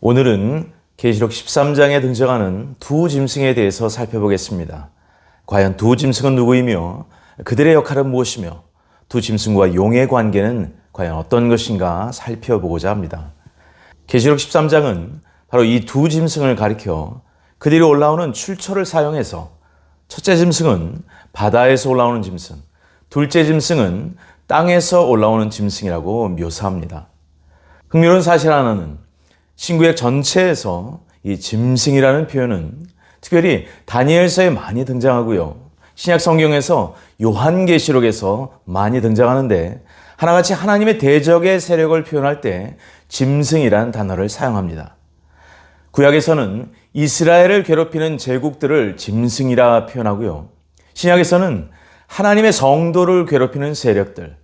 오늘은 계시록 13장에 등장하는 두 짐승에 대해서 살펴보겠습니다. 과연 두 짐승은 누구이며 그들의 역할은 무엇이며 두 짐승과 용의 관계는 과연 어떤 것인가 살펴보고자 합니다. 계시록 13장은 바로 이 두 짐승을 가리켜 그들이 올라오는 출처를 사용해서 첫째 짐승은 바다에서 올라오는 짐승, 둘째 짐승은 땅에서 올라오는 짐승이라고 묘사합니다. 흥미로운 사실 하나는 신구약 전체에서 이 짐승이라는 표현은 특별히 다니엘서에 많이 등장하고요. 신약 성경에서 요한계시록에서 많이 등장하는데 하나같이 하나님의 대적의 세력을 표현할 때 짐승이란 단어를 사용합니다. 구약에서는 이스라엘을 괴롭히는 제국들을 짐승이라 표현하고요. 신약에서는 하나님의 성도를 괴롭히는 세력들,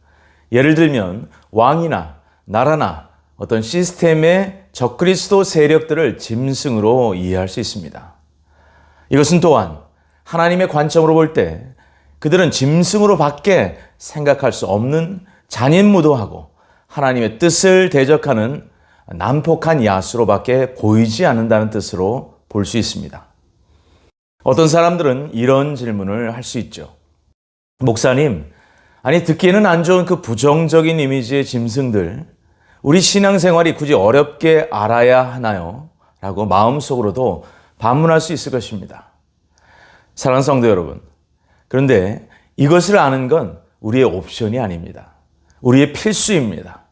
예를 들면 왕이나 나라나 어떤 시스템의 적그리스도 세력들을 짐승으로 이해할 수 있습니다. 이것은 또한 하나님의 관점으로 볼 때 그들은 짐승으로 밖에 생각할 수 없는 잔인무도하고 하나님의 뜻을 대적하는 난폭한 야수로밖에 보이지 않는다는 뜻으로 볼 수 있습니다. 어떤 사람들은 이런 질문을 할 수 있죠. 목사님, 아니 듣기에는 안 좋은 그 부정적인 이미지의 짐승들, 우리 신앙생활이 굳이 어렵게 알아야 하나요? 라고 마음속으로도 반문할 수 있을 것입니다. 사랑하는 성도 여러분, 그런데 이것을 아는 건 우리의 옵션이 아닙니다. 우리의 필수입니다.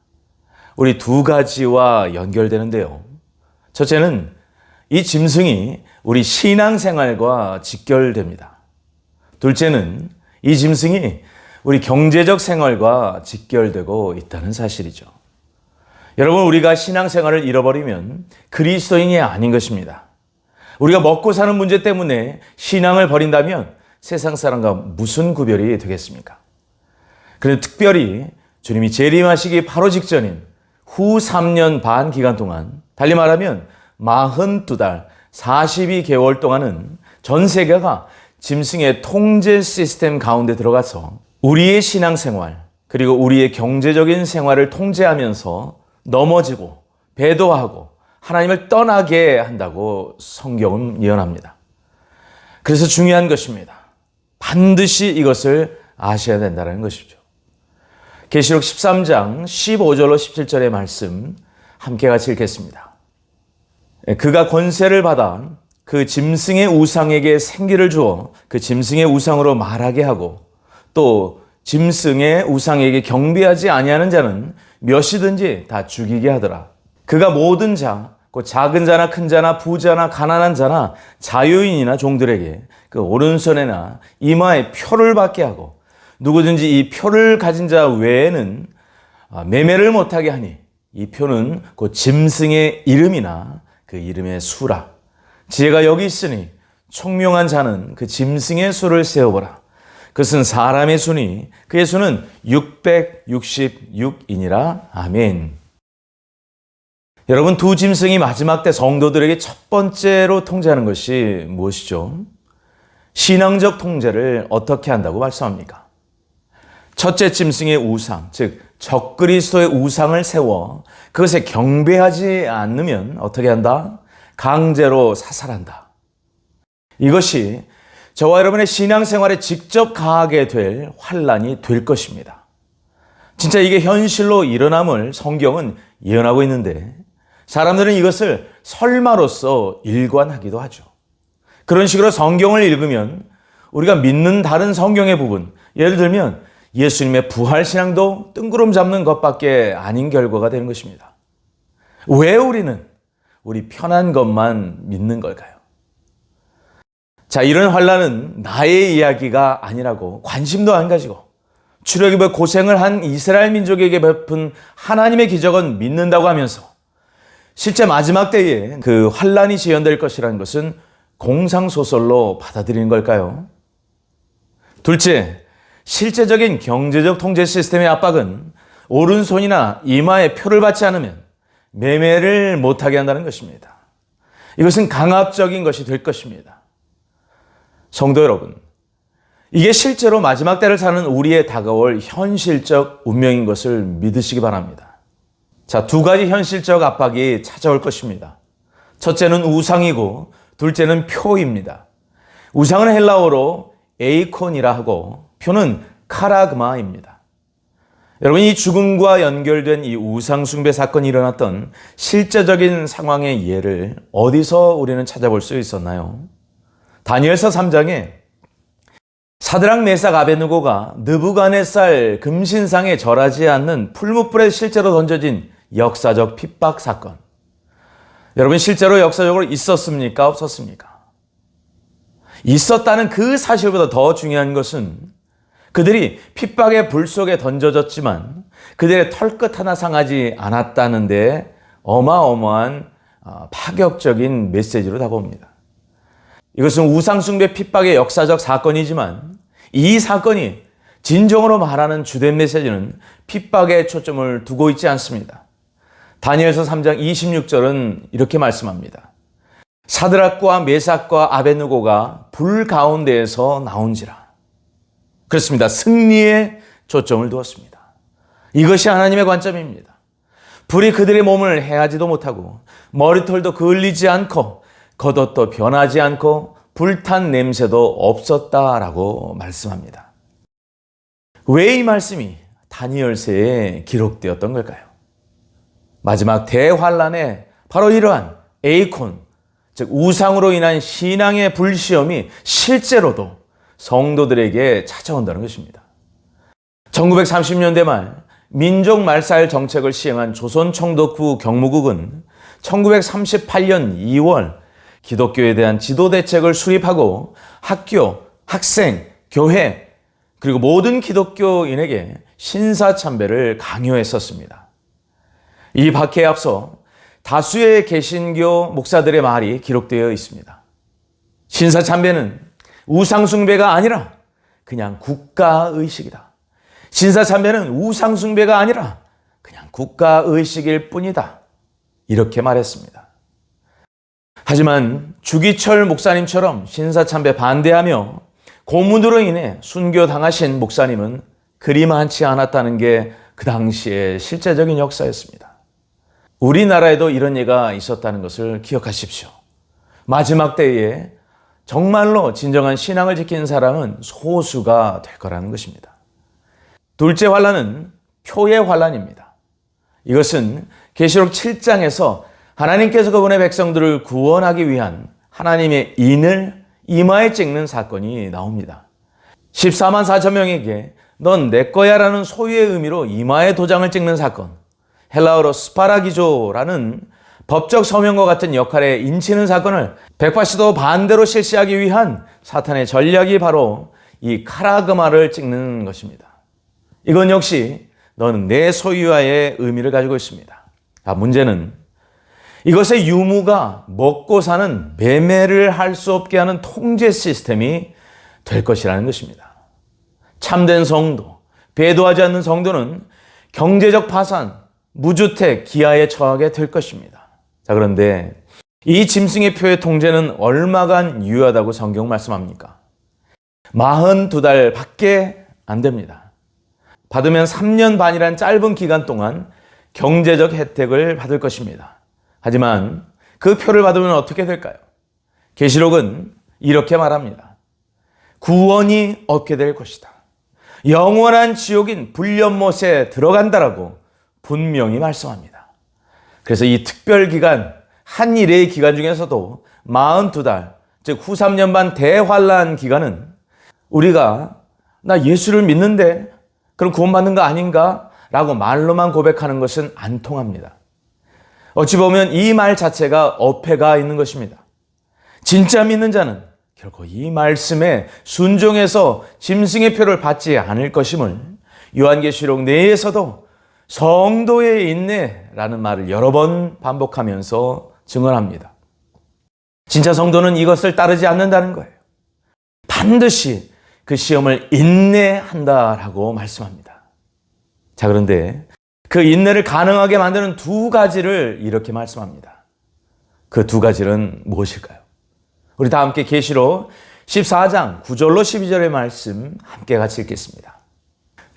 우리 두 가지와 연결되는데요. 첫째는 이 짐승이 우리 신앙생활과 직결됩니다. 둘째는 이 짐승이 우리 경제적 생활과 직결되고 있다는 사실이죠. 여러분, 우리가 신앙생활을 잃어버리면 그리스도인이 아닌 것입니다. 우리가 먹고 사는 문제 때문에 신앙을 버린다면 세상 사람과 무슨 구별이 되겠습니까? 그런데 특별히 주님이 재림하시기 바로 직전인 후 3년 반 기간 동안, 달리 말하면 42달, 42개월 동안은 전 세계가 짐승의 통제 시스템 가운데 들어가서 우리의 신앙생활, 그리고 우리의 경제적인 생활을 통제하면서 넘어지고 배도하고 하나님을 떠나게 한다고 성경은 예언합니다. 그래서 중요한 것입니다. 반드시 이것을 아셔야 된다는 것이죠. 계시록 13장 15절로 17절의 말씀 함께 같이 읽겠습니다. 그가 권세를 받아 그 짐승의 우상에게 생기를 주어 그 짐승의 우상으로 말하게 하고 또 짐승의 우상에게 경배하지 아니하는 자는 몇이든지 다 죽이게 하더라. 그가 모든 자, 곧 작은 자나 큰 자나 부자나 가난한 자나 자유인이나 종들에게 그 오른손에나 이마에 표를 받게 하고 누구든지 이 표를 가진 자 외에는 매매를 못하게 하니 이 표는 곧 짐승의 이름이나 그 이름의 수라. 지혜가 여기 있으니 총명한 자는 그 짐승의 수를 세어보라. 그것은 사람의 수니 그의 수는 666이니라. 아멘. 여러분, 두 짐승이 마지막 때 성도들에게 첫 번째로 통제하는 것이 무엇이죠? 신앙적 통제를 어떻게 한다고 말씀합니까? 첫째 짐승의 우상, 즉 적그리스도의 우상을 세워 그것에 경배하지 않으면 어떻게 한다? 강제로 사살한다. 이것이 저와 여러분의 신앙생활에 직접 가하게 될 환난이 될 것입니다. 진짜 이게 현실로 일어남을 성경은 예언하고 있는데 사람들은 이것을 설마로서 일관하기도 하죠. 그런 식으로 성경을 읽으면 우리가 믿는 다른 성경의 부분, 예를 들면 예수님의 부활신앙도 뜬구름 잡는 것밖에 아닌 결과가 되는 것입니다. 왜 우리는 우리 편한 것만 믿는 걸까요? 자, 이런 환난은 나의 이야기가 아니라고 관심도 안 가지고 출애굽의 고생을 한 이스라엘 민족에게 베푼 하나님의 기적은 믿는다고 하면서 실제 마지막 때에 그 환난이 재현될 것이라는 것은 공상소설로 받아들이는 걸까요? 둘째, 실제적인 경제적 통제 시스템의 압박은 오른손이나 이마에 표를 받지 않으면 매매를 못하게 한다는 것입니다. 이것은 강압적인 것이 될 것입니다. 성도 여러분, 이게 실제로 마지막 때를 사는 우리의 다가올 현실적 운명인 것을 믿으시기 바랍니다. 자, 두 가지 현실적 압박이 찾아올 것입니다. 첫째는 우상이고 둘째는 표입니다. 우상은 헬라어로 에이콘이라 하고 표는 카라그마입니다. 여러분, 이 죽음과 연결된 이 우상 숭배 사건이 일어났던 실제적인 상황의 예를 어디서 우리는 찾아볼 수 있었나요? 다니엘서 3장에 사드락 메삭 아베느고가 느부갓네살 금신상에 절하지 않는 풀무불에 실제로 던져진 역사적 핍박 사건. 여러분, 실제로 역사적으로 있었습니까? 없었습니까? 있었다는 그 사실보다 더 중요한 것은 그들이 핍박의 불 속에 던져졌지만 그들의 털끝 하나 상하지 않았다는 데 어마어마한 파격적인 메시지로 다가옵니다. 이것은 우상숭배 핍박의 역사적 사건이지만 이 사건이 진정으로 말하는 주된 메시지는 핍박에 초점을 두고 있지 않습니다. 다니엘서 3장 26절은 이렇게 말씀합니다. 사드락과 메삭과 아베느고가 불 가운데에서 나온지라. 그렇습니다. 승리에 초점을 두었습니다. 이것이 하나님의 관점입니다. 불이 그들의 몸을 해하지도 못하고 머리털도 그을리지 않고 겉옷도 변하지 않고 불탄 냄새도 없었다라고 말씀합니다. 왜 이 말씀이 다니엘서에 기록되었던 걸까요? 마지막 대환란에 바로 이러한 에이콘, 즉 우상으로 인한 신앙의 불시험이 실제로도 성도들에게 찾아온다는 것입니다. 1930년대 말 민족 말살 정책을 시행한 조선총독부 경무국은 1938년 2월 기독교에 대한 지도 대책을 수립하고 학교, 학생, 교회 그리고 모든 기독교인에게 신사참배를 강요했었습니다. 이 박해에 앞서 다수의 개신교 목사들의 말이 기록되어 있습니다. 신사참배는 우상숭배가 아니라 그냥 국가의식이다. 신사참배는 우상숭배가 아니라 그냥 국가의식일 뿐이다. 이렇게 말했습니다. 하지만 주기철 목사님처럼 신사참배 반대하며 고문으로 인해 순교당하신 목사님은 그리 많지 않았다는 게 그 당시의 실제적인 역사였습니다. 우리나라에도 이런 예가 있었다는 것을 기억하십시오. 마지막 때에 정말로 진정한 신앙을 지킨 사람은 소수가 될 거라는 것입니다. 둘째 환란은 표의 환란입니다. 이것은 계시록 7장에서 하나님께서 그분의 백성들을 구원하기 위한 하나님의 인을 이마에 찍는 사건이 나옵니다. 14만 4천 명에게 넌 내 거야 라는 소유의 의미로 이마에 도장을 찍는 사건, 헬라어로 스파라기조라는 법적 서명과 같은 역할에 인치는 사건을 180도 반대로 실시하기 위한 사탄의 전략이 바로 이 카라그마를 찍는 것입니다. 이건 역시 너는 내 소유와의 의미를 가지고 있습니다. 문제는 이것의 유무가 먹고 사는 매매를 할 수 없게 하는 통제 시스템이 될 것이라는 것입니다. 참된 성도, 배도하지 않는 성도는 경제적 파산, 무주택, 기아에 처하게 될 것입니다. 자, 그런데 이 짐승의 표의 통제는 얼마간 유효하다고 성경 말씀합니까? 42달 밖에 안 됩니다. 받으면 3년 반이란 짧은 기간 동안 경제적 혜택을 받을 것입니다. 하지만 그 표를 받으면 어떻게 될까요? 계시록은 이렇게 말합니다. 구원이 없게 될 것이다. 영원한 지옥인 불연못에 들어간다라고 분명히 말씀합니다. 그래서 이 특별 기간, 한 일의 기간 중에서도 42달, 즉 후 3년 반 대환란 기간은 우리가 나 예수를 믿는데 그럼 구원받는 거 아닌가? 라고 말로만 고백하는 것은 안 통합니다. 어찌 보면 이 말 자체가 어폐가 있는 것입니다. 진짜 믿는 자는 결코 이 말씀에 순종해서 짐승의 표를 받지 않을 것임을 요한계시록 내에서도 성도의 인내라는 말을 여러 번 반복하면서 증언합니다. 진짜 성도는 이것을 따르지 않는다는 거예요. 반드시 그 시험을 인내한다라고 말씀합니다. 자, 그런데 그 인내를 가능하게 만드는 두 가지를 이렇게 말씀합니다. 그 두 가지는 무엇일까요? 우리 다 함께 계시록 14장 9절로 12절의 말씀 함께 같이 읽겠습니다.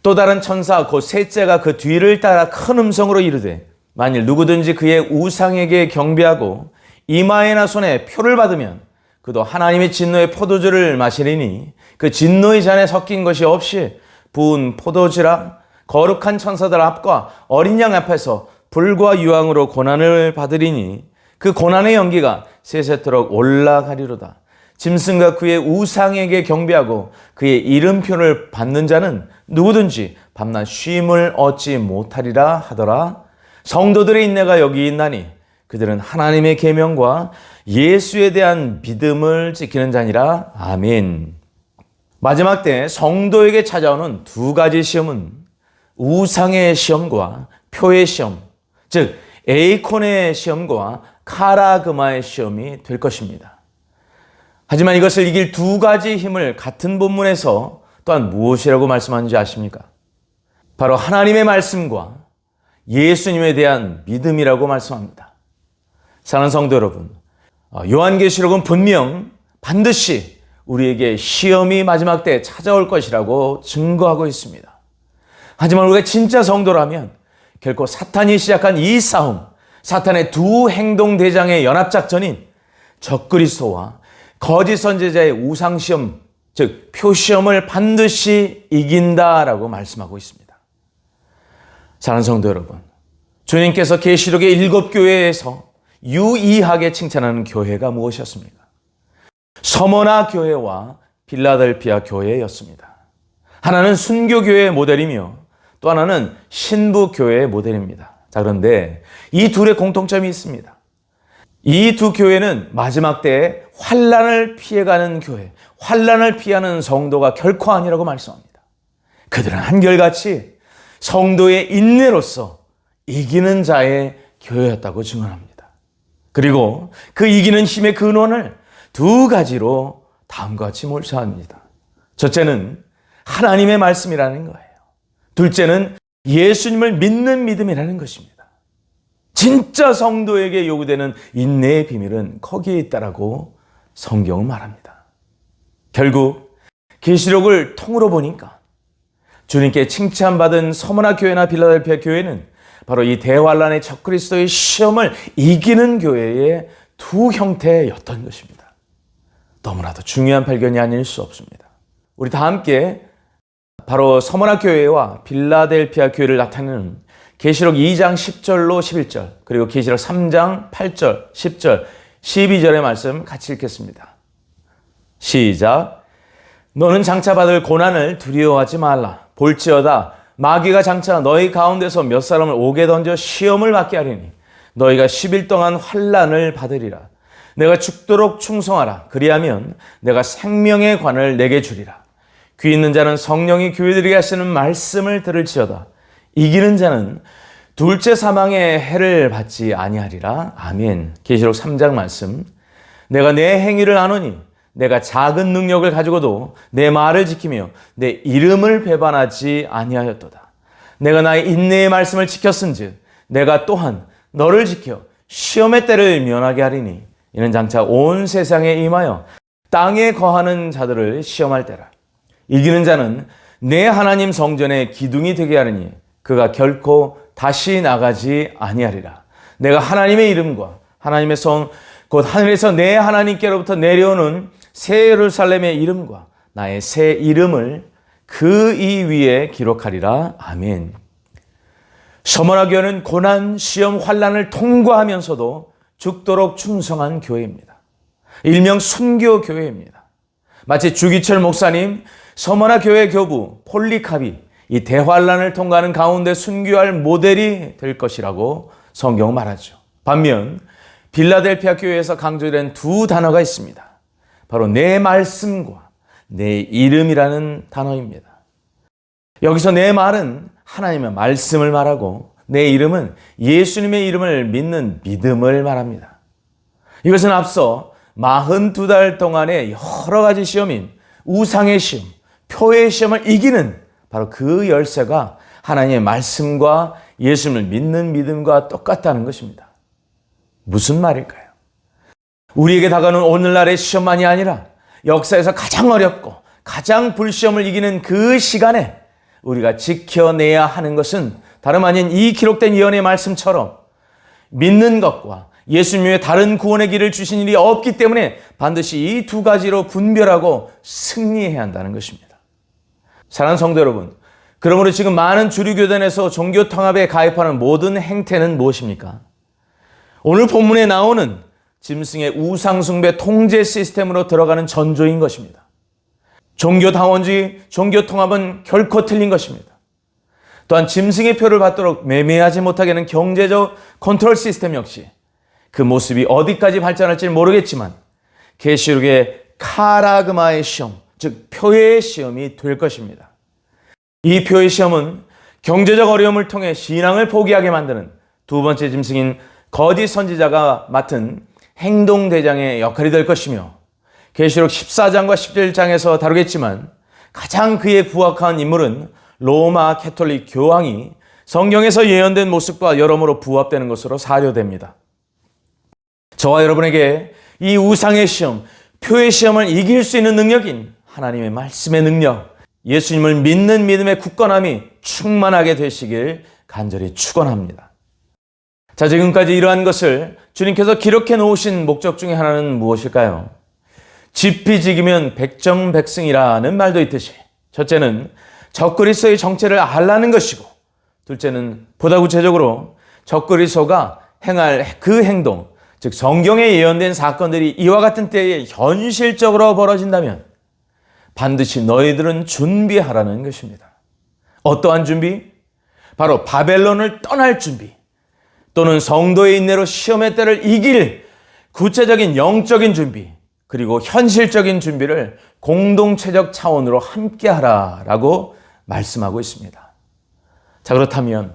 또 다른 천사 곧 셋째가 그 뒤를 따라 큰 음성으로 이르되 만일 누구든지 그의 우상에게 경배하고 이마에나 손에 표를 받으면 그도 하나님의 진노의 포도주를 마시리니 그 진노의 잔에 섞인 것이 없이 부은 포도주라 거룩한 천사들 앞과 어린 양 앞에서 불과 유황으로 고난을 받으리니 그 고난의 연기가 세세토록 올라가리로다. 짐승과 그의 우상에게 경배하고 그의 이름표를 받는 자는 누구든지 밤낮 쉼을 얻지 못하리라 하더라. 성도들의 인내가 여기 있나니 그들은 하나님의 계명과 예수에 대한 믿음을 지키는 자니라. 아멘. 마지막 때 성도에게 찾아오는 두 가지 시험은 우상의 시험과 표의 시험, 즉 에이콘의 시험과 카라그마의 시험이 될 것입니다. 하지만 이것을 이길 두 가지 힘을 같은 본문에서 또한 무엇이라고 말씀하는지 아십니까? 바로 하나님의 말씀과 예수님에 대한 믿음이라고 말씀합니다. 사랑하는 성도 여러분, 요한계시록은 분명 반드시 우리에게 시험이 마지막 때에 찾아올 것이라고 증거하고 있습니다. 하지만 우리가 진짜 성도라면 결코 사탄이 시작한 이 싸움, 사탄의 두 행동대장의 연합작전인 적그리스도와 거짓 선지자의 우상시험, 즉 표시험을 반드시 이긴다라고 말씀하고 있습니다. 사랑하는 성도 여러분, 주님께서 계시록의 7교회에서 유의하게 칭찬하는 교회가 무엇이었습니까? 서머나 교회와 빌라델피아 교회였습니다. 하나는 순교교회의 모델이며 또 하나는 신부교회의 모델입니다. 자, 그런데 이 둘의 공통점이 있습니다. 이 두 교회는 마지막 때에 환난을 피해가는 교회, 환난을 피하는 성도가 결코 아니라고 말씀합니다. 그들은 한결같이 성도의 인내로서 이기는 자의 교회였다고 증언합니다. 그리고 그 이기는 힘의 근원을 두 가지로 다음과 같이 몰수합니다. 첫째는 하나님의 말씀이라는 거예요. 둘째는 예수님을 믿는 믿음이라는 것입니다. 진짜 성도에게 요구되는 인내의 비밀은 거기에 있다라고 성경은 말합니다. 결국 계시록을 통으로 보니까 주님께 칭찬받은 서머나 교회나 빌라델피아 교회는 바로 이 대환란의 적그리스도의 시험을 이기는 교회의 두 형태였던 것입니다. 너무나도 중요한 발견이 아닐 수 없습니다. 우리 다 함께 바로 서머나 교회와 빌라델피아 교회를 나타내는 계시록 2장 10절로 11절, 그리고 계시록 3장 8절, 10절, 12절의 말씀 같이 읽겠습니다. 시작. 너는 장차 받을 고난을 두려워하지 말라. 볼지어다 마귀가 장차 너희 가운데서 몇 사람을 옥에 던져 시험을 받게 하리니 너희가 10일 동안 환난을 받으리라. 내가 죽도록 충성하라. 그리하면 내가 생명의 관을 내게 주리라. 귀 있는 자는 성령이 교회들에게 하시는 말씀을 들을지어다. 이기는 자는 둘째 사망의 해를 받지 아니하리라. 아멘. 계시록 3장 말씀. 내가 내 행위를 아노니 내가 작은 능력을 가지고도 내 말을 지키며 내 이름을 배반하지 아니하였도다. 내가 나의 인내의 말씀을 지켰은즉 내가 또한 너를 지켜 시험의 때를 면하게 하리니 이는 장차 온 세상에 임하여 땅에 거하는 자들을 시험할 때라. 이기는 자는 내 하나님 성전의 기둥이 되게 하리니 그가 결코 다시 나가지 아니하리라. 내가 하나님의 이름과 하나님의 성 곧 하늘에서 내 하나님께로부터 내려오는 새 예루살렘의 이름과 나의 새 이름을 그 이 위에 기록하리라. 아멘. 서머나 교회는 고난, 시험, 환난을 통과하면서도 죽도록 충성한 교회입니다. 일명 순교 교회입니다. 마치 주기철 목사님, 서머나 교회 교부 폴리카비 이 대환란을 통과하는 가운데 순교할 모델이 될 것이라고 성경은 말하죠. 반면 빌라델피아 교회에서 강조된 두 단어가 있습니다. 바로 내 말씀과 내 이름이라는 단어입니다. 여기서 내 말은 하나님의 말씀을 말하고 내 이름은 예수님의 이름을 믿는 믿음을 말합니다. 이것은 앞서 42달 동안의 여러 가지 시험인 우상의 시험, 표의 시험을 이기는 바로 그 열쇠가 하나님의 말씀과 예수님을 믿는 믿음과 똑같다는 것입니다. 무슨 말일까요? 우리에게 다가오는 오늘날의 시험만이 아니라 역사에서 가장 어렵고 가장 불시험을 이기는 그 시간에 우리가 지켜내야 하는 것은 다름 아닌 이 기록된 예언의 말씀처럼 믿는 것과 예수님의 다른 구원의 길을 주신 일이 없기 때문에 반드시 이 두 가지로 분별하고 승리해야 한다는 것입니다. 사랑하는 성도 여러분, 그러므로 지금 많은 주류교단에서 종교 통합에 가입하는 모든 행태는 무엇입니까? 오늘 본문에 나오는 짐승의 우상숭배 통제 시스템으로 들어가는 전조인 것입니다. 종교다원주의, 종교통합은 결코 틀린 것입니다. 또한 짐승의 표를 받도록 매매하지 못하게 하는 경제적 컨트롤 시스템 역시 그 모습이 어디까지 발전할지 모르겠지만 계시록의 카라그마의 시험, 즉 표의 시험이 될 것입니다. 이 표의 시험은 경제적 어려움을 통해 신앙을 포기하게 만드는 두 번째 짐승인 거짓 선지자가 맡은 행동대장의 역할이 될 것이며 계시록 14장과 17장에서 다루겠지만 가장 그에 부합한 인물은 로마 캐톨릭 교황이 성경에서 예언된 모습과 여러모로 부합되는 것으로 사료됩니다. 저와 여러분에게 이 우상의 시험, 표의 시험을 이길 수 있는 능력인 하나님의 말씀의 능력, 예수님을 믿는 믿음의 굳건함이 충만하게 되시길 간절히 축원합니다. 자, 지금까지 이러한 것을 주님께서 기록해 놓으신 목적 중에 하나는 무엇일까요? 지피지기면 백정백승이라는 말도 있듯이 첫째는 적그리스도의 정체를 알라는 것이고, 둘째는 보다 구체적으로 적그리스도가 행할 그 행동, 즉 성경에 예언된 사건들이 이와 같은 때에 현실적으로 벌어진다면 반드시 너희들은 준비하라는 것입니다. 어떠한 준비? 바로 바벨론을 떠날 준비, 또는 성도의 인내로 시험의 때를 이길 구체적인 영적인 준비, 그리고 현실적인 준비를 공동체적 차원으로 함께하라라고 말씀하고 있습니다. 자, 그렇다면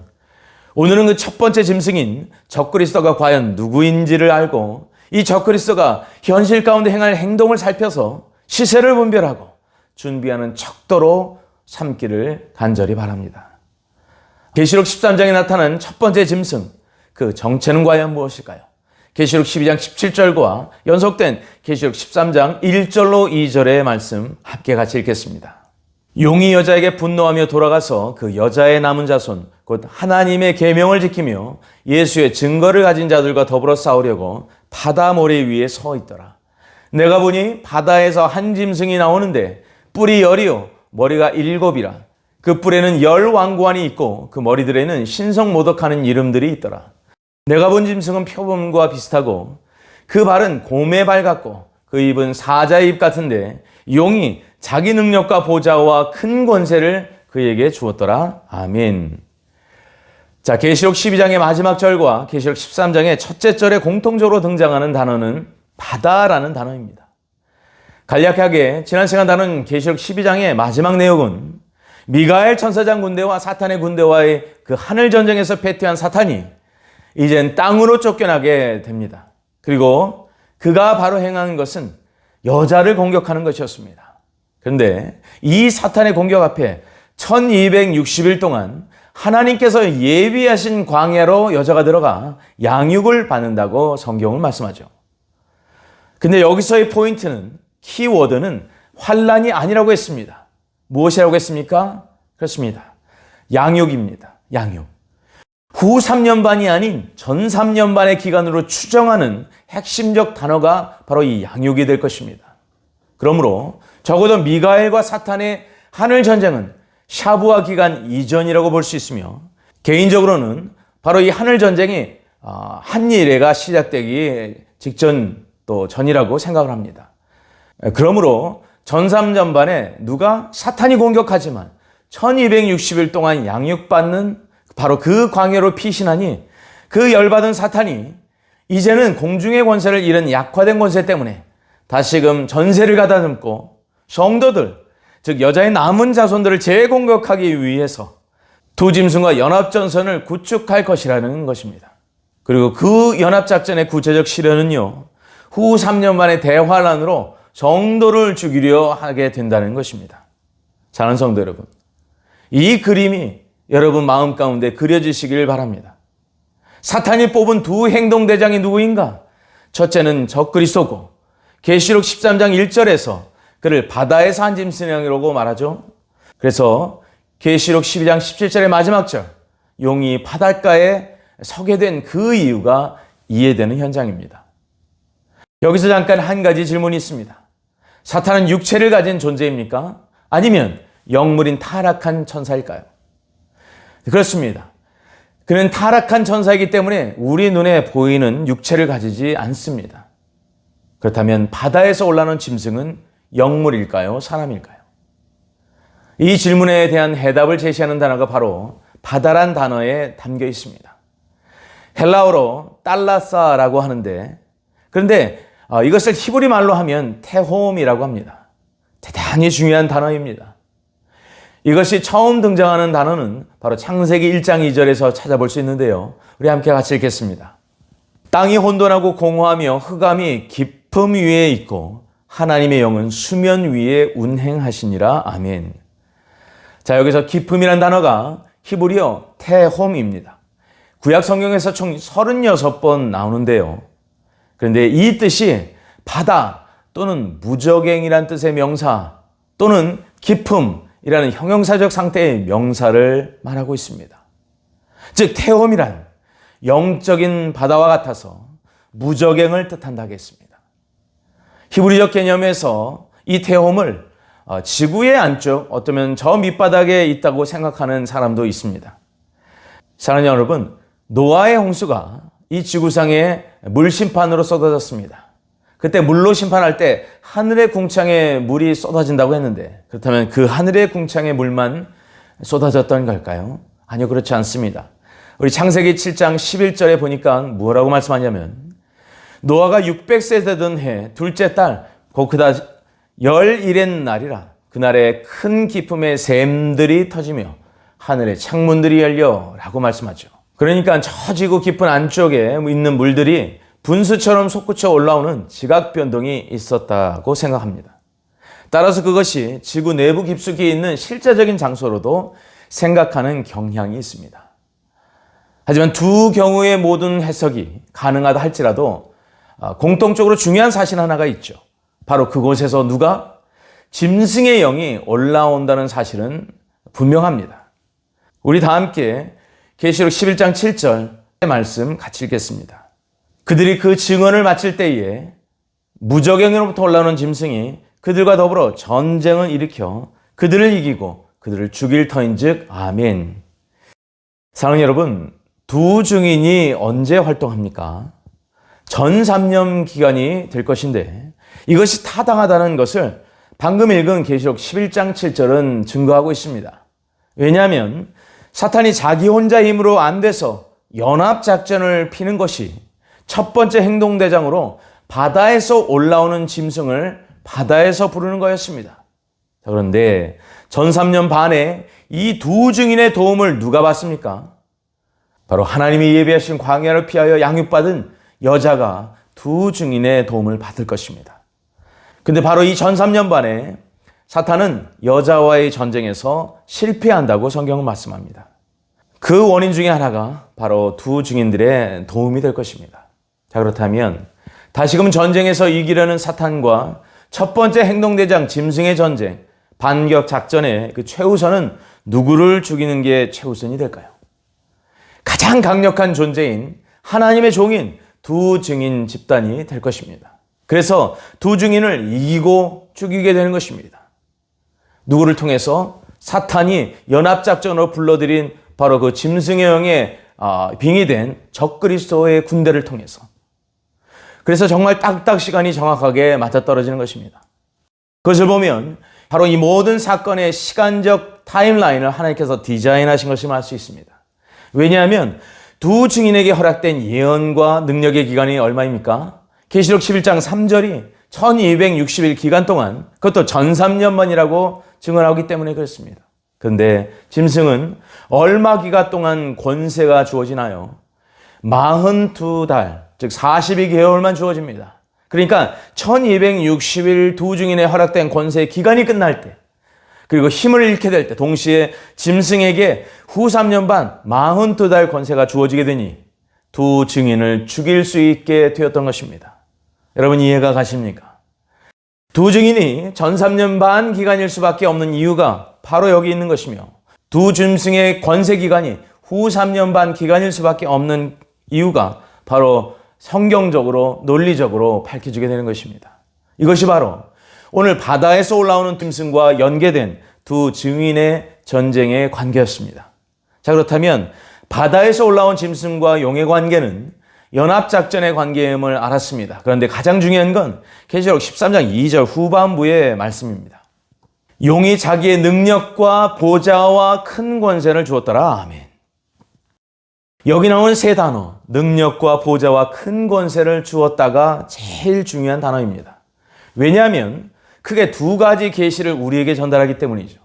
오늘은 그 첫 번째 짐승인 적그리스도가 과연 누구인지를 알고 이 적그리스도가 현실 가운데 행할 행동을 살펴서 시세를 분별하고 준비하는 척도로 삼기를 간절히 바랍니다. 계시록 13장에 나타난 첫 번째 짐승, 그 정체는 과연 무엇일까요? 계시록 12장 17절과 연속된 계시록 13장 1절로 2절의 말씀 함께 같이 읽겠습니다. 용이 여자에게 분노하며 돌아가서 그 여자의 남은 자손 곧 하나님의 계명을 지키며 예수의 증거를 가진 자들과 더불어 싸우려고 바다 모래 위에 서 있더라. 내가 보니 바다에서 한 짐승이 나오는데 뿔이 10이요 머리가 7이라. 그 뿔에는 10 왕관이 있고 그 머리들에는 신성 모독하는 이름들이 있더라. 내가 본 짐승은 표범과 비슷하고 그 발은 곰의 발 같고 그 입은 사자의 입 같은데 용이 자기 능력과 보좌와 큰 권세를 그에게 주었더라. 아멘. 자, 계시록 12장의 마지막 절과 계시록 13장의 첫째 절에 공통적으로 등장하는 단어는 바다라는 단어입니다. 간략하게 지난 시간 다룬 계시록 12장의 마지막 내용은 미가엘 천사장 군대와 사탄의 군대와의 그 하늘 전쟁에서 패퇴한 사탄이 이젠 땅으로 쫓겨나게 됩니다. 그리고 그가 바로 행한 것은 여자를 공격하는 것이었습니다. 그런데 이 사탄의 공격 앞에 1260일 동안 하나님께서 예비하신 광야로 여자가 들어가 양육을 받는다고 성경은 말씀하죠. 근데 여기서의 포인트는, 키워드는 환난이 아니라고 했습니다. 무엇이라고 했습니까? 그렇습니다. 양육입니다. 양육. 후 3년반이 아닌 전 3년반의 기간으로 추정하는 핵심적 단어가 바로 이 양육이 될 것입니다. 그러므로 적어도 미가엘과 사탄의 하늘 전쟁은 샤부아 기간 이전이라고 볼 수 있으며, 개인적으로는 바로 이 하늘 전쟁이 한일애가 시작되기 직전 또 전이라고 생각을 합니다. 그러므로 전 3년반에 누가 사탄이 공격하지만 1260일 동안 양육받는 바로 그 광야로 피신하니 그 열받은 사탄이 이제는 공중의 권세를 잃은 약화된 권세 때문에 다시금 전세를 가다듬고 성도들, 즉 여자의 남은 자손들을 재공격하기 위해서 두 짐승과 연합전선을 구축할 것이라는 것입니다. 그리고 그 연합작전의 구체적 실현은요, 후 3년 만의 대환란으로 성도를 죽이려 하게 된다는 것입니다. 사랑하는 성도 여러분, 이 그림이 여러분 마음 가운데 그려지시길 바랍니다. 사탄이 뽑은 두 행동대장이 누구인가? 첫째는 적그리스도고 계시록 13장 1절에서 그를 바다에서 한 짐승이라고 말하죠. 그래서 계시록 12장 17절의 마지막 절, 용이 바닷가에 서게 된 그 이유가 이해되는 현장입니다. 여기서 잠깐 한 가지 질문이 있습니다. 사탄은 육체를 가진 존재입니까? 아니면 영물인 타락한 천사일까요? 그렇습니다. 그는 타락한 천사이기 때문에 우리 눈에 보이는 육체를 가지지 않습니다. 그렇다면 바다에서 올라오는 짐승은 영물일까요? 사람일까요? 이 질문에 대한 해답을 제시하는 단어가 바로 바다란 단어에 담겨 있습니다. 헬라어로 딸라사라고 하는데, 그런데 이것을 히브리 말로 하면 테홈이라고 합니다. 대단히 중요한 단어입니다. 이것이 처음 등장하는 단어는 바로 창세기 1장 2절에서 찾아볼 수 있는데요. 우리 함께 같이 읽겠습니다. 땅이 혼돈하고 공허하며 흑암이 깊음 위에 있고 하나님의 영은 수면 위에 운행하시니라. 아멘. 자, 여기서 깊음이라는 단어가 히브리어 테홈입니다. 구약 성경에서 총 36번 나오는데요. 그런데 이 뜻이 바다 또는 무적행이란 뜻의 명사 또는 깊음이라는 형용사적 상태의 명사를 말하고 있습니다. 즉 테홈이란 영적인 바다와 같아서 무적행을 뜻한다 하겠습니다. 히브리적 개념에서 이 테홈을 지구의 안쪽, 어쩌면 저 밑바닥에 있다고 생각하는 사람도 있습니다. 사랑하는 여러분, 노아의 홍수가 이 지구상에 물 심판으로 쏟아졌습니다. 그때 물로 심판할 때 하늘의 궁창에 물이 쏟아진다고 했는데, 그렇다면 그 하늘의 궁창에 물만 쏟아졌던 걸까요? 아니요, 그렇지 않습니다. 우리 창세기 7장 11절에 보니까 뭐라고 말씀하냐면, 노아가 600세 되던 해 둘째 달 곧 그다 열일의 날이라 그날에 큰 기품의 샘들이 터지며 하늘의 창문들이 열려 라고 말씀하죠. 그러니까 저 지구 깊은 안쪽에 있는 물들이 분수처럼 솟구쳐 올라오는 지각 변동이 있었다고 생각합니다. 따라서 그것이 지구 내부 깊숙이 있는 실제적인 장소로도 생각하는 경향이 있습니다. 하지만 두 경우의 모든 해석이 가능하다 할지라도 공통적으로 중요한 사실 하나가 있죠. 바로 그곳에서 누가 짐승의 영이 올라온다는 사실은 분명합니다. 우리 다 함께 계시록 11장 7절의 말씀 같이 읽겠습니다. 그들이 그 증언을 마칠 때에 무적행으로부터 올라오는 짐승이 그들과 더불어 전쟁을 일으켜 그들을 이기고 그들을 죽일 터인즉 아멘. 사랑하는 여러분, 두 증인이 언제 활동합니까? 전 3년 기간이 될 것인데 이것이 타당하다는 것을 방금 읽은 계시록 11장 7절은 증거하고 있습니다. 왜냐하면 사탄이 자기 혼자 힘으로 안 돼서 연합작전을 피는 것이 첫 번째 행동대장으로 바다에서 올라오는 짐승을 바다에서 부르는 거였습니다. 그런데 전 3년 반에 이 두 증인의 도움을 누가 받습니까? 바로 하나님이 예비하신 광야를 피하여 양육받은 여자가 두 증인의 도움을 받을 것입니다. 근데 바로 이 전 3년 반에 사탄은 여자와의 전쟁에서 실패한다고 성경은 말씀합니다. 그 원인 중에 하나가 바로 두 증인들의 도움이 될 것입니다. 자, 그렇다면 다시금 전쟁에서 이기려는 사탄과 첫 번째 행동대장 짐승의 전쟁, 반격 작전의 그 최우선은 누구를 죽이는 게 최우선이 될까요? 가장 강력한 존재인 하나님의 종인 두 증인 집단이 될 것입니다. 그래서 두 증인을 이기고 죽이게 되는 것입니다. 누구를 통해서? 사탄이 연합작전으로 불러들인 바로 그 짐승의 영에 빙의된 적그리스도의 군대를 통해서. 그래서 정말 딱딱 시간이 정확하게 맞아떨어지는 것입니다. 그것을 보면 바로 이 모든 사건의 시간적 타임라인을 하나님께서 디자인하신 것을 알 수 있습니다. 왜냐하면 두 증인에게 허락된 예언과 능력의 기간이 얼마입니까? 계시록 11장 3절이 1260일 기간 동안, 그것도 전 3년만이라고 증언하기 때문에 그렇습니다. 그런데 짐승은 얼마 기간 동안 권세가 주어지나요? 42달, 즉 42개월만 주어집니다. 그러니까 1260일 두 증인에 허락된 권세의 기간이 끝날 때, 그리고 힘을 잃게 될 때 동시에 짐승에게 후 3년 반 42달 권세가 주어지게 되니 두 증인을 죽일 수 있게 되었던 것입니다. 여러분 이해가 가십니까? 두 증인이 전 3년 반 기간일 수밖에 없는 이유가 바로 여기 있는 것이며, 두 짐승의 권세 기간이 후 3년 반 기간일 수밖에 없는 이유가 바로 성경적으로 논리적으로 밝혀지게 되는 것입니다. 이것이 바로 오늘 바다에서 올라오는 짐승과 연계된 두 증인의 전쟁의 관계였습니다. 자, 그렇다면 바다에서 올라온 짐승과 용의 관계는 연합작전의 관계임을 알았습니다. 그런데 가장 중요한 건 계시록 13장 2절 후반부의 말씀입니다. 용이 자기의 능력과 보좌와 큰 권세를 주었더라. 아멘. 여기 나온 세 단어, 능력과 보좌와 큰 권세를 주었다가 제일 중요한 단어입니다. 왜냐하면 크게 두 가지 계시를 우리에게 전달하기 때문이죠.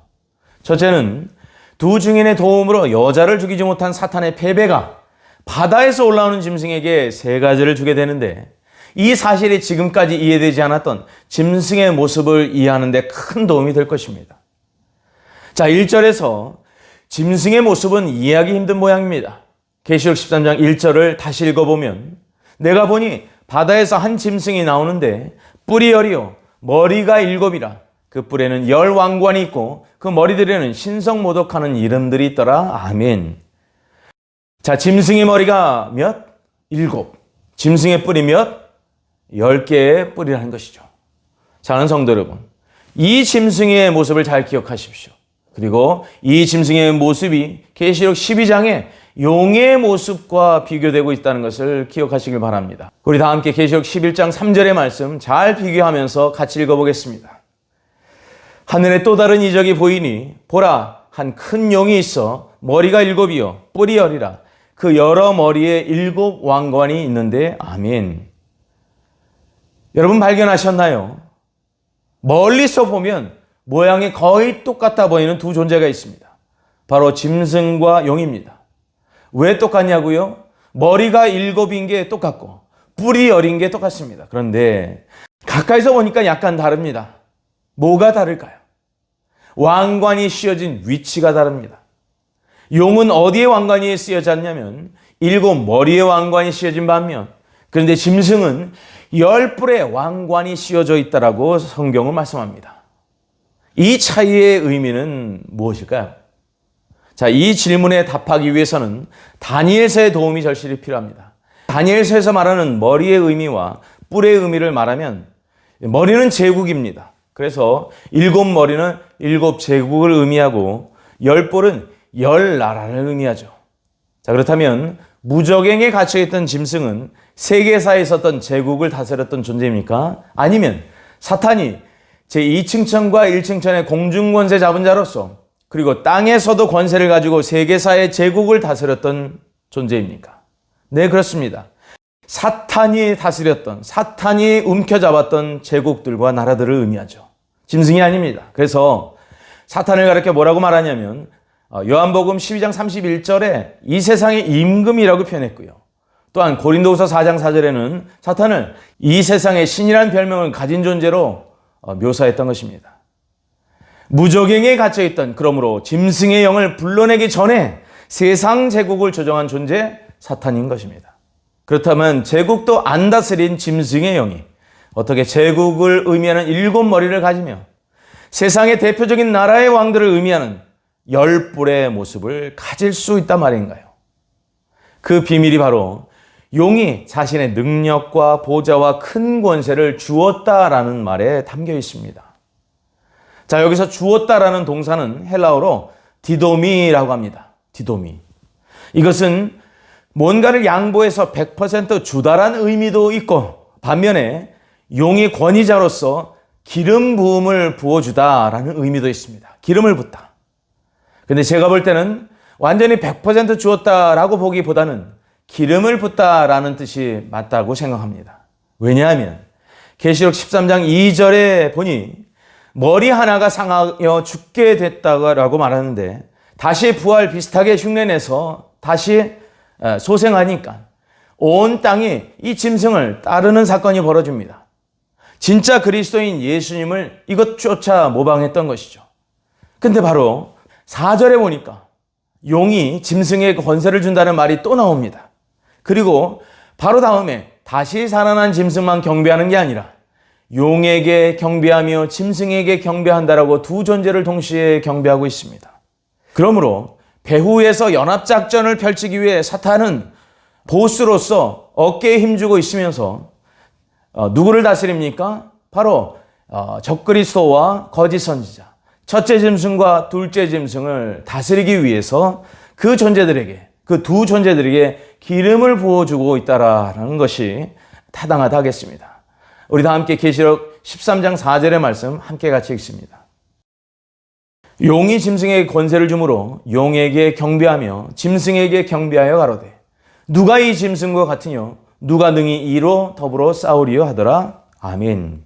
첫째는 두 증인의 도움으로 여자를 죽이지 못한 사탄의 패배가 바다에서 올라오는 짐승에게 세 가지를 주게 되는데, 이 사실이 지금까지 이해되지 않았던 짐승의 모습을 이해하는 데 큰 도움이 될 것입니다. 자, 1절에서 짐승의 모습은 이해하기 힘든 모양입니다. 계시록 13장 1절을 다시 읽어보면, 내가 보니 바다에서 한 짐승이 나오는데 뿔이 10이요 머리가 7이라. 그 뿔에는 10 왕관이 있고 그 머리들에는 신성모독하는 이름들이 있더라. 아멘. 자, 짐승의 머리가 몇? 7. 짐승의 뿔이 몇? 10개의 뿔이라는 것이죠. 사랑하는 성도 여러분, 이 짐승의 모습을 잘 기억하십시오. 그리고 이 짐승의 모습이 계시록 12장에 용의 모습과 비교되고 있다는 것을 기억하시길 바랍니다. 우리 다 함께 계시록 11장 3절의 말씀 잘 비교하면서 같이 읽어보겠습니다. 하늘에 또 다른 이적이 보이니 보라, 한 큰 용이 있어 머리가 7이요 뿔이 10이라. 그 여러 머리에 7 왕관이 있는데 아멘. 여러분 발견하셨나요? 멀리서 보면 모양이 거의 똑같아 보이는 두 존재가 있습니다. 바로 짐승과 용입니다. 왜 똑같냐고요? 머리가 7인 게 똑같고 뿔이 10인 게 똑같습니다. 그런데 가까이서 보니까 약간 다릅니다. 뭐가 다를까요? 왕관이 씌워진 위치가 다릅니다. 용은 어디에 왕관이 씌워졌냐면 7 머리에 왕관이 씌워진 반면, 그런데 짐승은 10뿔에 왕관이 씌워져 있다라고 성경은 말씀합니다. 이 차이의 의미는 무엇일까요? 자, 이 질문에 답하기 위해서는 다니엘서의 도움이 절실히 필요합니다. 다니엘서에서 말하는 머리의 의미와 뿔의 의미를 말하면, 머리는 제국입니다. 그래서 7 머리는 7 제국을 의미하고 10뿔은 10 나라를 의미하죠. 자, 그렇다면 무적행에 갇혀있던 짐승은 세계사에 있었던 제국을 다스렸던 존재입니까? 아니면 사탄이 제2층천과 1층천의 공중권세 잡은 자로서, 그리고 땅에서도 권세를 가지고 세계사의 제국을 다스렸던 존재입니까? 네, 그렇습니다. 사탄이 다스렸던, 사탄이 움켜잡았던 제국들과 나라들을 의미하죠. 짐승이 아닙니다. 그래서 사탄을 가리켜 뭐라고 말하냐면 요한복음 12장 31절에 이 세상의 임금이라고 표현했고요. 또한 고린도후서 4장 4절에는 사탄을 이 세상의 신이라는 별명을 가진 존재로 묘사했던 것입니다. 무적행에 갇혀있던, 그러므로 짐승의 영을 불러내기 전에 세상 제국을 조정한 존재 사탄인 것입니다. 그렇다면 제국도 안 다스린 짐승의 영이 어떻게 제국을 의미하는 7 머리를 가지며 세상의 대표적인 나라의 왕들을 의미하는 10뿔의 모습을 가질 수 있단 말인가요? 그 비밀이 바로 용이 자신의 능력과 보좌와 큰 권세를 주었다라는 말에 담겨 있습니다. 자, 여기서 주었다라는 동사는 헬라어로 디도미라고 합니다. 디도미. 이것은 뭔가를 양보해서 100% 주다라는 의미도 있고, 반면에 용이 권위자로서 기름 부음을 부어주다라는 의미도 있습니다. 기름을 붓다. 근데 제가 볼 때는 완전히 100% 주었다라고 보기보다는 기름을 붓다라는 뜻이 맞다고 생각합니다. 왜냐하면 계시록 13장 2절에 보니 머리 하나가 상하여 죽게 됐다고 말하는데, 다시 부활 비슷하게 흉내내서 다시 소생하니까 온 땅이 이 짐승을 따르는 사건이 벌어집니다. 진짜 그리스도인 예수님을 이것 쫓아 모방했던 것이죠. 근데 바로 4절에 보니까 용이 짐승에게 권세를 준다는 말이 또 나옵니다. 그리고 바로 다음에 다시 살아난 짐승만 경배하는 게 아니라 용에게 경배하며 짐승에게 경배한다라고 두 존재를 동시에 경배하고 있습니다. 그러므로 배후에서 연합작전을 펼치기 위해 사탄은 보스로서 어깨에 힘주고 있으면서 누구를 다스립니까? 바로 적그리스도와 거짓 선지자, 첫째 짐승과 둘째 짐승을 다스리기 위해서 그 존재들에게, 그 두 존재들에게 기름을 부어주고 있다라는 것이 타당하다 하겠습니다. 우리 다 함께 계시록 13장 4절의 말씀 함께 같이 읽습니다. 용이 짐승에게 권세를 주므로 용에게 경배하며 짐승에게 경배하여 가로되 누가 이 짐승과 같으뇨 누가 능히 이로 더불어 싸우리요 하더라. 아멘.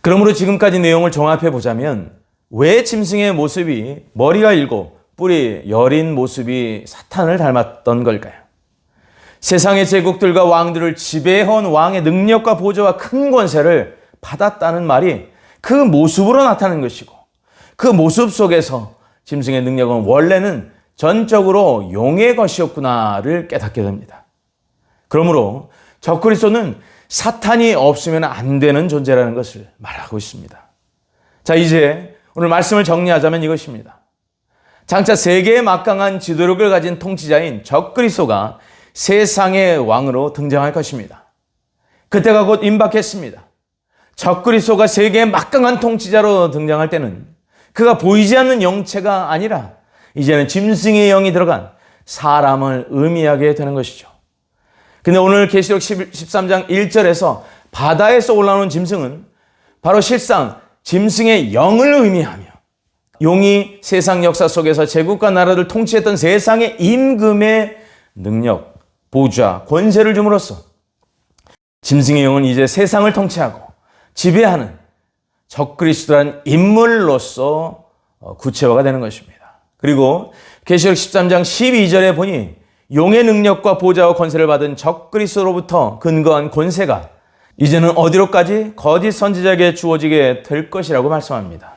그러므로 지금까지 내용을 종합해 보자면 왜 짐승의 모습이 머리가 일곱 뿔이 여린 모습이 사탄을 닮았던 걸까요? 세상의 제국들과 왕들을 지배해온 왕의 능력과 보좌와 큰 권세를 받았다는 말이 그 모습으로 나타나는 것이고 그 모습 속에서 짐승의 능력은 원래는 전적으로 용의 것이었구나를 깨닫게 됩니다. 그러므로 적그리스도는 사탄이 없으면 안 되는 존재라는 것을 말하고 있습니다. 자, 이제 오늘 말씀을 정리하자면 이것입니다. 장차 세계의 막강한 지도력을 가진 통치자인 적그리스도가 세상의 왕으로 등장할 것입니다. 그때가 곧 임박했습니다. 적그리스도가 세계의 막강한 통치자로 등장할 때는 그가 보이지 않는 영체가 아니라 이제는 짐승의 영이 들어간 사람을 의미하게 되는 것이죠. 근데 오늘 계시록 13장 1절에서 바다에서 올라오는 짐승은 바로 실상 짐승의 영을 의미하며 용이 세상 역사 속에서 제국과 나라를 통치했던 세상의 임금의 능력, 보좌, 권세를 줌으로써 짐승의 영은 이제 세상을 통치하고 지배하는 적그리스도라는 인물로서 구체화가 되는 것입니다. 그리고 계시록 13장 12절에 보니 용의 능력과 보좌와 권세를 받은 적그리스도로부터 근거한 권세가 이제는 어디로까지? 거짓 선지자에게 주어지게 될 것이라고 말씀합니다.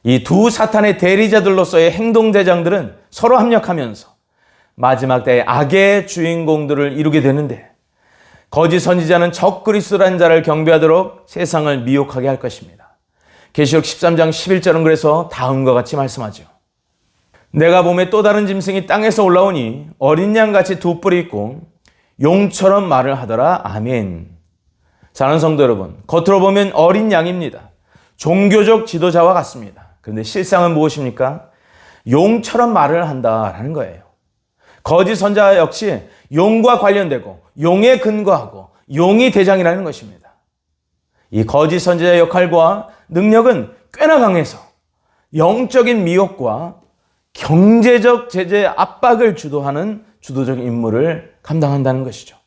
이 두 사탄의 대리자들로서의 행동대장들은 서로 합력하면서 마지막 때의 악의 주인공들을 이루게 되는데 거짓 선지자는 적그리스도라는 자를 경배하도록 세상을 미혹하게 할 것입니다. 계시록 13장 11절은 그래서 다음과 같이 말씀하죠. 내가 봄에 또 다른 짐승이 땅에서 올라오니 어린 양같이 두 뿔이 있고 용처럼 말을 하더라. 아멘. 사랑하는 성도 여러분, 겉으로 보면 어린 양입니다. 종교적 지도자와 같습니다. 그런데 실상은 무엇입니까? 용처럼 말을 한다라는 거예요. 거짓 선지자 역시 용과 관련되고 용에 근거하고 용이 대장이라는 것입니다. 이 거짓 선지자의 역할과 능력은 꽤나 강해서 영적인 미혹과 경제적 제재 압박을 주도하는 주도적 임무를 감당한다는 것이죠.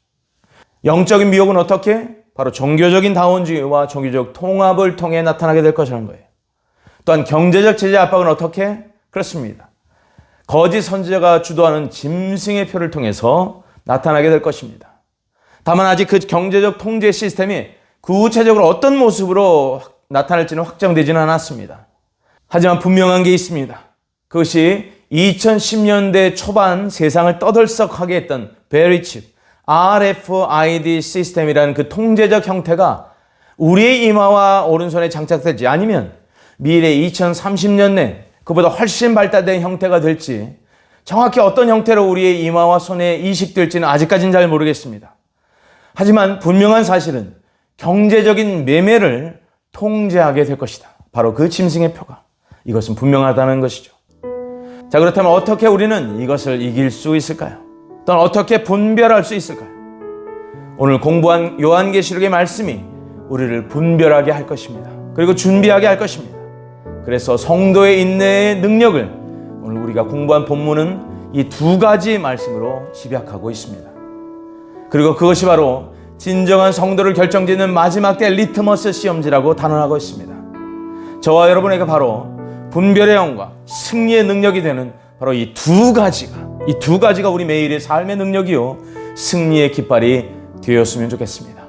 영적인 미혹은 어떻게? 바로 종교적인 다원주의와 종교적 통합을 통해 나타나게 될 것이라는 거예요. 또한 경제적 제재 압박은 어떻게? 그렇습니다. 거짓 선지자가 주도하는 짐승의 표를 통해서 나타나게 될 것입니다. 다만 아직 그 경제적 통제 시스템이 구체적으로 어떤 모습으로 나타날지는 확정되지는 않았습니다. 하지만 분명한 게 있습니다. 그것이 2010년대 초반 세상을 떠들썩하게 했던 베리칩, RFID 시스템이라는 그 통제적 형태가 우리의 이마와 오른손에 장착되지 아니면 미래 2030년 내 그보다 훨씬 발달된 형태가 될지 정확히 어떤 형태로 우리의 이마와 손에 이식될지는 아직까지는 잘 모르겠습니다. 하지만 분명한 사실은 경제적인 매매를 통제하게 될 것이다. 바로 그 짐승의 표가. 이것은 분명하다는 것이죠. 자, 그렇다면 어떻게 우리는 이것을 이길 수 있을까요? 또는 어떻게 분별할 수 있을까요? 오늘 공부한 요한계시록의 말씀이 우리를 분별하게 할 것입니다. 그리고 준비하게 할 것입니다. 그래서 성도의 인내의 능력을 오늘 우리가 공부한 본문은 이 두 가지 말씀으로 집약하고 있습니다. 그리고 그것이 바로 진정한 성도를 결정짓는 마지막 때 리트머스 시험지라고 단언하고 있습니다. 저와 여러분에게 바로 분별의 영과 승리의 능력이 되는 바로 이 두 가지가 우리 매일의 삶의 능력이요 승리의 깃발이 되었으면 좋겠습니다.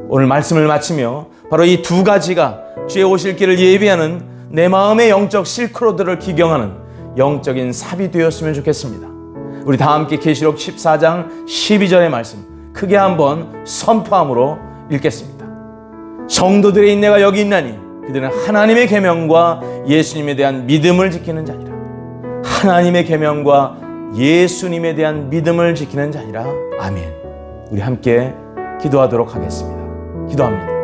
오늘 말씀을 마치며 바로 이 두 가지가 주의 오실 길을 예비하는 내 마음의 영적 실크로드를 기경하는 영적인 삽이 되었으면 좋겠습니다. 우리 다 함께 계시록 14장 12절의 말씀 크게 한번 선포함으로 읽겠습니다. 성도들의 인내가 여기 있나니 그들은 하나님의 계명과 예수님에 대한 믿음을 지키는 자니라. 하나님의 계명과 예수님에 대한 믿음을 지키는 자니라. 아멘. 우리 함께 기도하도록 하겠습니다. 기도합니다.